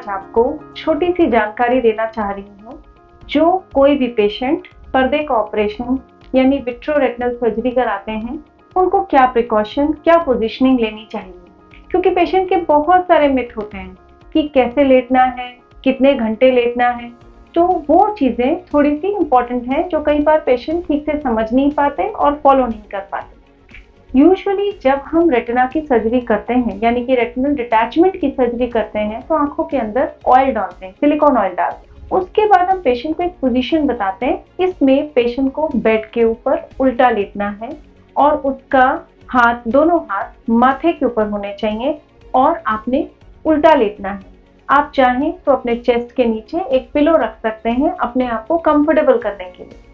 आज आपको छोटी सी जानकारी देना चाह रही हूँ। जो कोई भी पेशेंट पर्दे का ऑपरेशन यानी विट्रोरेटिनल सर्जरी कराते हैं, उनको क्या प्रिकॉशन, क्या पोजीशनिंग लेनी चाहिए, क्योंकि पेशेंट के बहुत सारे मिथ होते हैं कि कैसे लेटना है, कितने घंटे लेटना है। तो वो चीज़ें थोड़ी सी इम्पोर्टेंट हैं जो कई बार पेशेंट ठीक से समझ नहीं पाते और फॉलो नहीं कर पाते। यूजुअली जब हम रेटिना की सर्जरी करते हैं यानी कि रेटिनल डिटैचमेंट की सर्जरी करते हैं तो आंखों के अंदर ऑयल डालते हैं, सिलिकॉन ऑयल डालते हैं। उसके बाद हम पेशेंट को एक पोजीशन बताते हैं। इसमें पेशेंट को बेड के ऊपर उल्टा लेटना है और उसका हाथ, दोनों हाथ माथे के ऊपर होने चाहिए और आपने उल्टा लेटना है। आप चाहें तो अपने चेस्ट के नीचे एक पिलो रख सकते हैं अपने आप को कंफर्टेबल करने के लिए।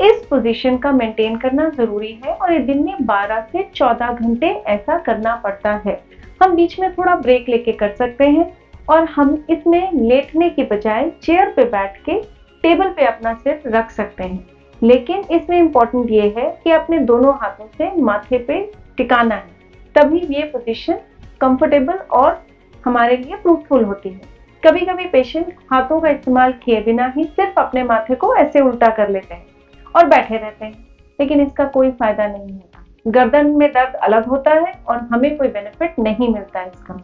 इस पोजीशन का मेंटेन करना जरूरी है और ये दिन में 12 से 14 घंटे ऐसा करना पड़ता है। हम बीच में थोड़ा ब्रेक लेके कर सकते हैं और हम इसमें लेटने की बजाय चेयर पे बैठ के टेबल पे अपना सिर रख सकते हैं। लेकिन इसमें इम्पोर्टेंट ये है कि अपने दोनों हाथों से माथे पे टिकाना है, तभी ये पोजीशन कंफर्टेबल और हमारे लिए फ्रूटफुल होती है। कभी कभी पेशेंट हाथों का इस्तेमाल किए बिना ही सिर्फ अपने माथे को ऐसे उल्टा कर लेते हैं और बैठे रहते हैं, लेकिन इसका कोई फायदा नहीं होता। गर्दन में दर्द अलग होता है और हमें कोई बेनिफिट नहीं मिलता इसका।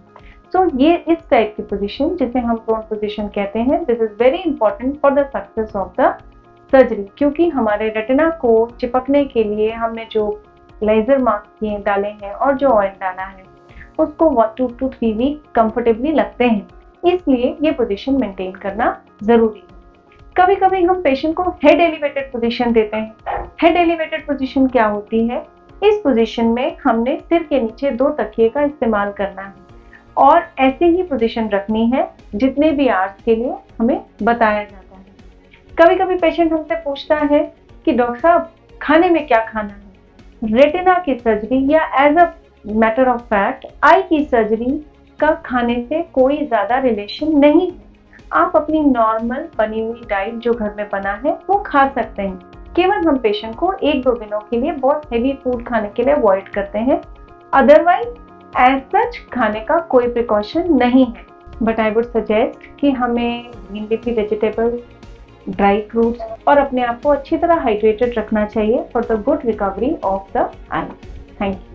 सो ये इस टाइप की पोजीशन, जिसे हम प्रोन पोजीशन कहते हैं, this is very important for the success of the surgery, क्योंकि हमारे रेटिना को चिपकने के लिए हमने जो लेजर मास्क डाले हैं और जो ऑयल डाला है उसको 2 to 3 वीक कंफर्टेबली लगते हैं, इसलिए ये पोजीशन मेंटेन करना जरूरी है। कभी कभी हम पेशेंट को हेड एलिवेटेड पोजीशन देते हैं। हेड एलिवेटेड पोजीशन क्या होती है? इस पोजीशन में हमने सिर के नीचे 2 तकिए का इस्तेमाल करना है और ऐसे ही पोजीशन रखनी है जितने भी आवर्स के लिए हमें बताया जाता है। कभी कभी पेशेंट हमसे पूछता है कि डॉक्टर साहब खाने में क्या खाना है? रेटिना की सर्जरी या as a matter of fact eye की सर्जरी का खाने से कोई ज्यादा रिलेशन नहीं है। आप अपनी नॉर्मल बनी हुई डाइट जो घर में बना है वो खा सकते हैं। केवल हम पेशेंट को 1-2 दिनों के लिए बहुत हेवी फूड खाने के लिए अवॉइड करते हैं। अदरवाइज एज सच खाने का कोई प्रिकॉशन नहीं है, बट आई वुड सजेस्ट कि हमें green leafy vegetables, dry fruits और अपने आप को अच्छी तरह हाइड्रेटेड रखना चाहिए for the good recovery of the I. Thank you.